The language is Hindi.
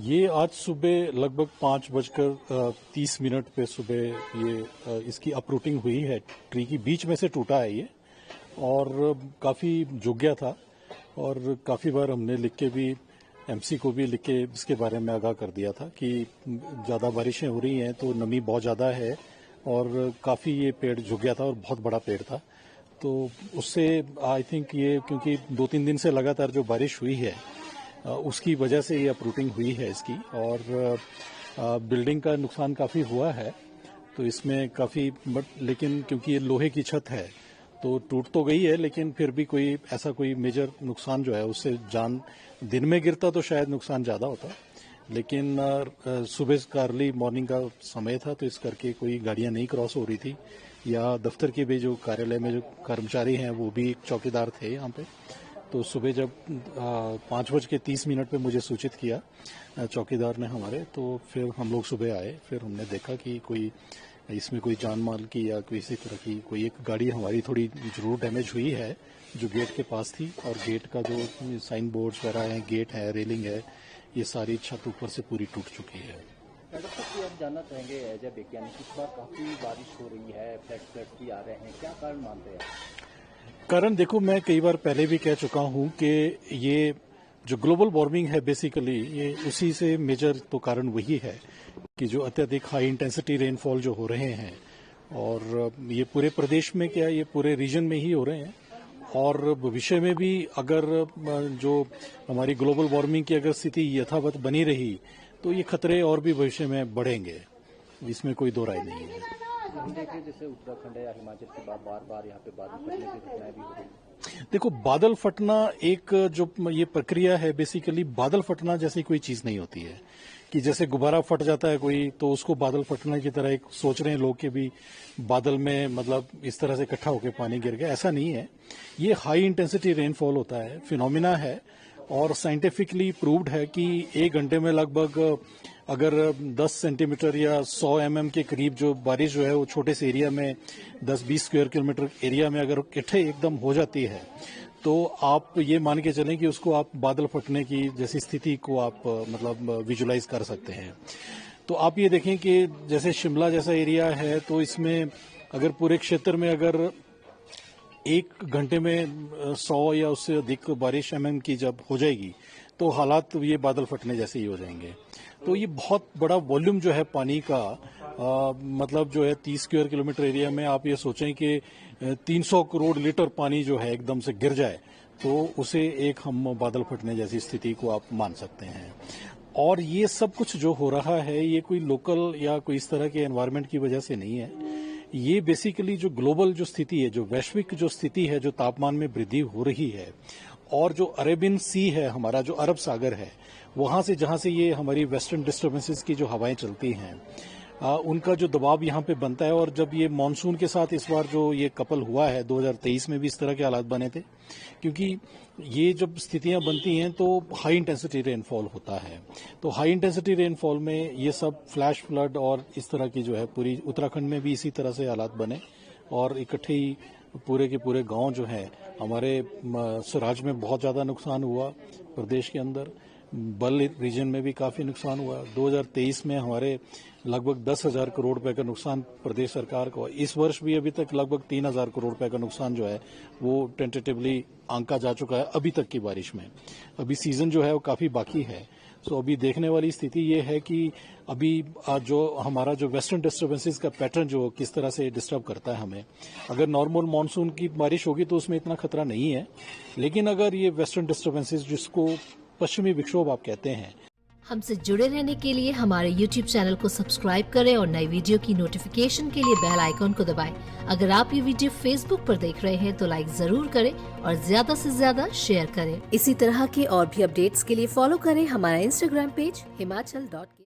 ये आज सुबह लगभग 5:30 पे सुबह ये इसकी अपरूटिंग हुई है। ट्री की बीच में से टूटा है ये और काफ़ी झुक गया था और काफ़ी बार हमने लिख के भी एमसी को भी लिख के इसके बारे में आगाह कर दिया था कि ज़्यादा बारिशें हो रही हैं तो नमी बहुत ज़्यादा है और काफ़ी ये पेड़ झुक गया था और बहुत बड़ा पेड़ था। तो उससे आई थिंक ये क्योंकि 2-3 दिन से लगातार जो बारिश हुई है उसकी वजह से ये अपरूटिंग हुई है इसकी और बिल्डिंग का नुकसान काफ़ी हुआ है। तो इसमें काफ़ी लेकिन क्योंकि ये लोहे की छत है तो टूट तो गई है, लेकिन फिर भी कोई ऐसा कोई मेजर नुकसान जो है उससे जान दिन में गिरता तो शायद नुकसान ज़्यादा होता, लेकिन सुबह का अर्ली मॉर्निंग का समय था तो इस करके कोई गाड़ियां नहीं क्रॉस हो रही थी या दफ्तर के भी जो कार्यालय में जो कर्मचारी हैं वो भी एक चौकीदार थे यहाँ पे। तो सुबह जब 5:30 पे मुझे सूचित किया चौकीदार ने हमारे, तो फिर हम लोग सुबह आए। फिर हमने देखा कि कोई इसमें कोई जान माल की या किसी तरह की कोई एक गाड़ी हमारी थोड़ी जरूर डैमेज हुई है जो गेट के पास थी, और गेट का जो साइन बोर्ड्स वगैरह हैं, गेट है, रेलिंग है, ये सारी छत ऊपर से पूरी टूट चुकी है। डॉक्टर साहब, आप जानना चाहेंगे एज ए वैज्ञानिक, इस बार काफी बारिश हो रही है, फ्लड्स भी आ रहे हैं, क्या कारण मानते हैं? कारण देखो, मैं कई बार पहले भी कह चुका हूं कि ये जो ग्लोबल वार्मिंग है बेसिकली ये उसी से मेजर तो कारण वही है कि जो अत्यधिक हाई इंटेंसिटी रेनफॉल जो हो रहे हैं, और ये पूरे प्रदेश में क्या ये पूरे रीजन में ही हो रहे हैं, और भविष्य में भी अगर जो हमारी ग्लोबल वार्मिंग की अगर स्थिति यथावत बनी रही तो ये खतरे और भी भविष्य में बढ़ेंगे, इसमें कोई दो राय नहीं है। हम देखें जैसे उत्तराखंड या हिमाचल के बाद बार बार यहाँ पे बादल फटने की घटनाएं भी हो रही हैं। देखो, बादल फटना एक जो ये प्रक्रिया है बेसिकली, बादल फटना जैसी कोई चीज नहीं होती है कि जैसे गुब्बारा फट जाता है कोई तो उसको बादल फटने की तरह एक सोच रहे हैं लोग कि भी बादल में मतलब इस तरह से इकट्ठा होकर पानी गिर गया, ऐसा नहीं है। ये हाई इंटेंसिटी रेनफॉल होता है, फिनोमिना है, और साइंटिफिकली प्रूव्ड है कि 1 घंटे में लगभग अगर 10 सेंटीमीटर या 100 mm के करीब जो बारिश जो है वो छोटे से एरिया में 10-20 स्क्वायर किलोमीटर एरिया में अगर इकट्ठे एकदम हो जाती है तो आप ये मान के चलें कि उसको आप बादल फटने की जैसी स्थिति को आप मतलब विजुलाइज कर सकते हैं। तो आप ये देखें कि जैसे शिमला जैसा एरिया है तो इसमें अगर पूरे क्षेत्र में अगर 1 घंटे में 100 या उससे अधिक बारिश mm की जब हो जाएगी तो हालात ये बादल फटने जैसे ही हो जाएंगे। तो ये बहुत बड़ा वॉल्यूम जो है पानी का, मतलब जो है 30 स्क्वायर किलोमीटर एरिया में आप ये सोचें कि 300 करोड़ लीटर पानी जो है एकदम से गिर जाए तो उसे एक हम बादल फटने जैसी स्थिति को आप मान सकते हैं। और ये सब कुछ जो हो रहा है ये कोई लोकल या कोई इस तरह के एनवायरनमेंट की वजह से नहीं है, ये बेसिकली जो ग्लोबल जो स्थिति है, जो वैश्विक जो स्थिति है, जो तापमान में वृद्धि हो रही है, और जो अरेबियन सी है हमारा, जो अरब सागर है, वहां से जहां से ये हमारी वेस्टर्न डिस्टर्बेंसेस की जो हवाएं चलती हैं उनका जो दबाव यहाँ पे बनता है। और जब ये मानसून के साथ इस बार जो ये कपल हुआ है 2023 में भी इस तरह के हालात बने थे, क्योंकि ये जब स्थितियां बनती हैं तो हाई इंटेंसिटी रेनफॉल होता है। तो हाई इंटेंसिटी रेनफॉल में ये सब फ्लैश फ्लड और इस तरह की जो है पूरी उत्तराखंड में भी इसी तरह से हालात बने और इकट्ठे ही पूरे के पूरे गांव जो है हमारे स्वराज में बहुत ज़्यादा नुकसान हुआ, प्रदेश के अंदर बल रीजन में भी काफ़ी नुकसान हुआ। 2023 में हमारे लगभग 10,000 करोड़ रुपए का नुकसान प्रदेश सरकार को, इस वर्ष भी अभी तक लगभग 3,000 करोड़ रुपए का नुकसान जो है वो टेंटेटिवली आंका जा चुका है अभी तक की बारिश में। अभी सीजन जो है वो काफ़ी बाकी है। सो अभी देखने वाली स्थिति ये है कि अभी जो हमारा जो वेस्टर्न डिस्टर्बेंसेस का पैटर्न जो किस तरह से डिस्टर्ब करता है हमें, अगर नॉर्मल मानसून की बारिश होगी तो उसमें इतना खतरा नहीं है, लेकिन अगर ये वेस्टर्न डिस्टर्बेंसेस जिसको पश्चिमी विक्षोभ आप कहते हैं। हमसे जुड़े रहने के लिए हमारे YouTube चैनल को सब्सक्राइब करें और नई वीडियो की नोटिफिकेशन के लिए बेल आइकॉन को दबाएं। अगर आप ये वीडियो Facebook पर देख रहे हैं तो लाइक जरूर करें और ज्यादा से ज्यादा शेयर करें। इसी तरह के और भी अपडेट्स के लिए फॉलो करें हमारा Instagram पेज himachal.ke।